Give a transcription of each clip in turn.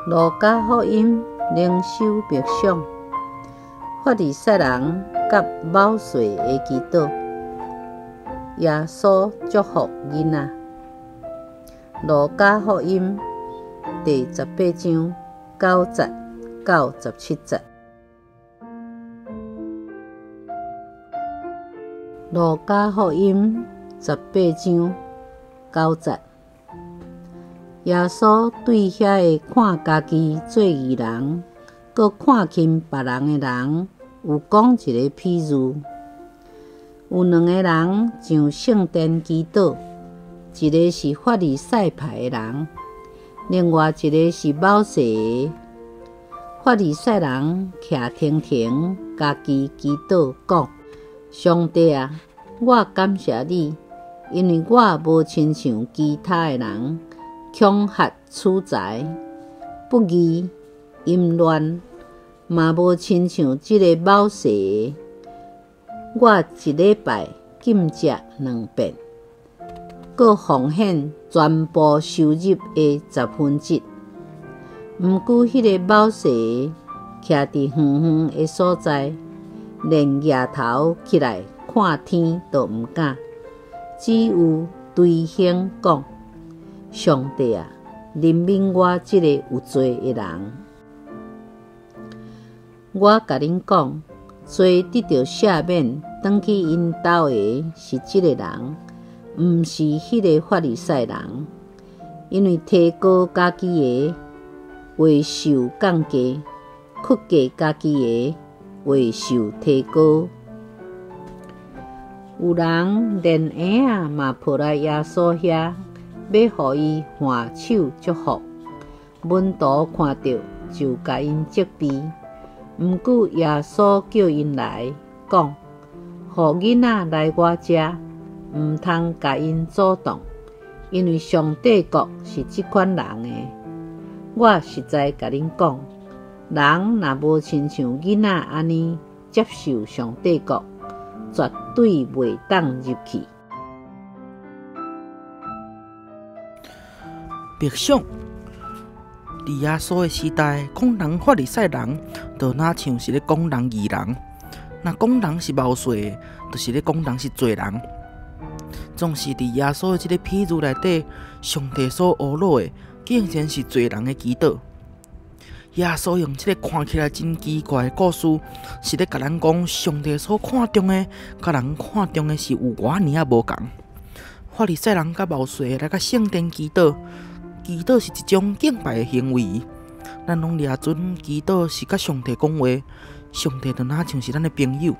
路加福音灵修默想，法利赛人甲某税的祈祷。耶稣祝福囡仔。路加福音第18章9节到17节。路加福音18章9节。耶稣对遐个看家己做义人，佮看轻别人的人，有讲一个譬喻。有两个人上圣殿祈祷，一个是法利赛派的人，另外一个是某税的。法利赛人徛停停，家己祈祷讲：上帝啊，我感谢你，因为我无亲像其他的人。穷乏取财，不义淫乱，嘛无亲像即个某税的。我一礼拜禁食2遍，佮奉献全部收入的1/10。毋过，迄个某税的徛伫远远的所在，连抬头起来看天都毋敢，只有对胸讲：上帝啊，怜悯我这个有罪的人。我甲恁讲，罪得到赦免，转去因兜的是这个人，毋是迄个法利赛人，因为提高家己的，会受降价；屈价家己的，会受提高。有人连鞋仔嘛抱来耶稣遐，要互伊换手祝福。门徒看到就甲因责备。毋过耶稣叫因来，讲：互囡仔来我遮，毋通甲因阻挡，因为上帝国是即款人的。我实在甲恁讲，人若无亲像囡仔安尼接受上帝国，绝对袂当入去。默想，伫耶稣的时代，讲人法利赛人，就若像是咧讲人义人；若讲人是冒税的，就是咧讲人是罪人。总是伫耶稣的这个譬喻内底，上帝所学落的，竟然是罪人的祈祷。耶稣用这个看起来真奇怪的故事，是咧甲咱讲，上帝所看重的，甲人看重的是有偌尔啊无共。法利赛人甲冒税来甲圣殿祈祷。祈祷是一种敬拜的行为，咱拢抓准祈祷是甲上帝讲话，上帝就若像是咱的朋友，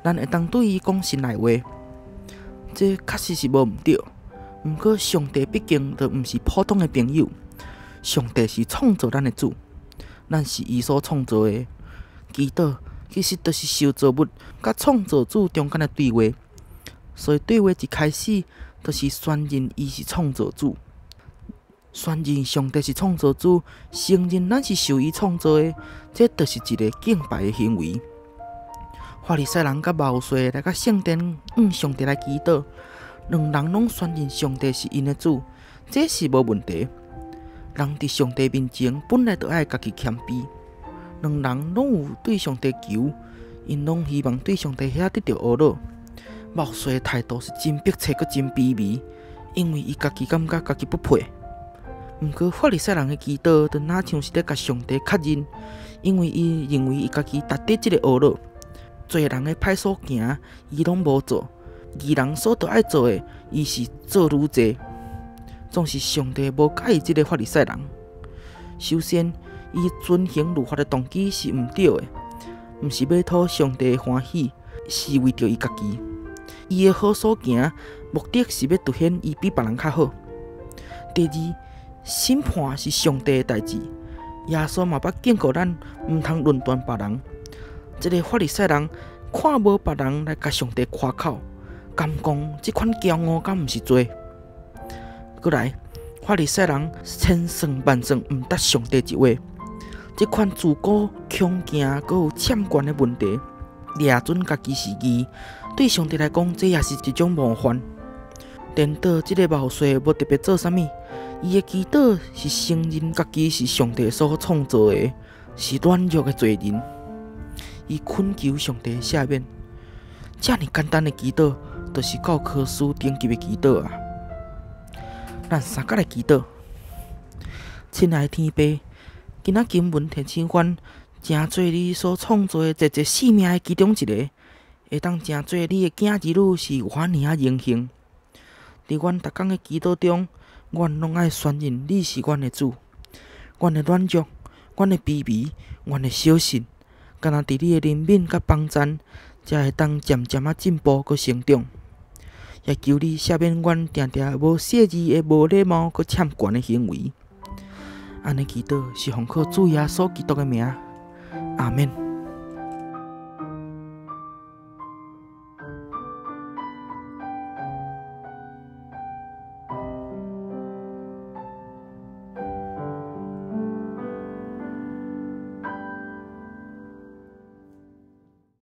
咱会当对伊讲心内话。这确实是无毋对，毋过上帝毕竟就毋是普通的朋友，上帝是创造咱的主，咱是伊所创造的。祈祷其实就是受造物甲创造主中间的对话，所以对话一开始就是宣认伊是创造主。宣认上帝是创造主，承认咱是受伊创造的，这就是一个敬拜的行为。法利赛人甲冒税来甲圣殿上帝来祈祷，两人拢宣认上帝是因的主，这是无问题。人伫上帝面前本来就爱家己谦卑，两人拢有对上帝求，因拢希望对上帝遐得到阿乐。冒税的态度是真迫切，佮真卑微，因为伊家己感觉家己不配。毋过法利赛人的祈祷，就若像是咧甲上帝确认，因为伊认为伊家己达得即个阿乐。罪人的歹所行，伊拢无做；义人所得爱做的，伊是做愈济。总是上帝无介意即个法利赛人。首先，伊遵行律法的动机是毋对的，毋是要讨上帝的欢喜，是为着伊家己。伊的好所行，目的是要凸显伊比别人较好。第二，审判是上帝的代志，耶稣嘛捌警告咱，毋通论断别人。这个法利赛人看无别人来甲上帝夸口，敢讲这款骄傲敢毋是罪？过来，法利赛人千算万算毋答上帝一话，这款自古穷行佮有欠权的问题，抓准家己是义，对上帝来讲，这也是一种冒犯。颠倒这个冒税无特别做啥物，伊的祈祷是承认家己是上帝所创造的，是软弱的罪人。伊恳求上帝赦免。遮尔简单的祈祷，就是教科书顶级的祈祷啊！咱三角来祈祷。亲爱的天父，今仔经文提醒阮，诚做你所创造的一生命的其中一个，会当诚做你的囝儿女是我尔啊荣幸。伫阮逐工的祈祷中，阮拢爱宣认你是阮的主。阮的软弱，阮的卑微，阮的小信，敢若伫你的怜悯甲帮赞，才会当渐渐进步佮成长。也求你赦免阮定定无细致的无礼貌佮欠权的行为。安尼祈祷是奉靠主耶稣基督的名，阿免。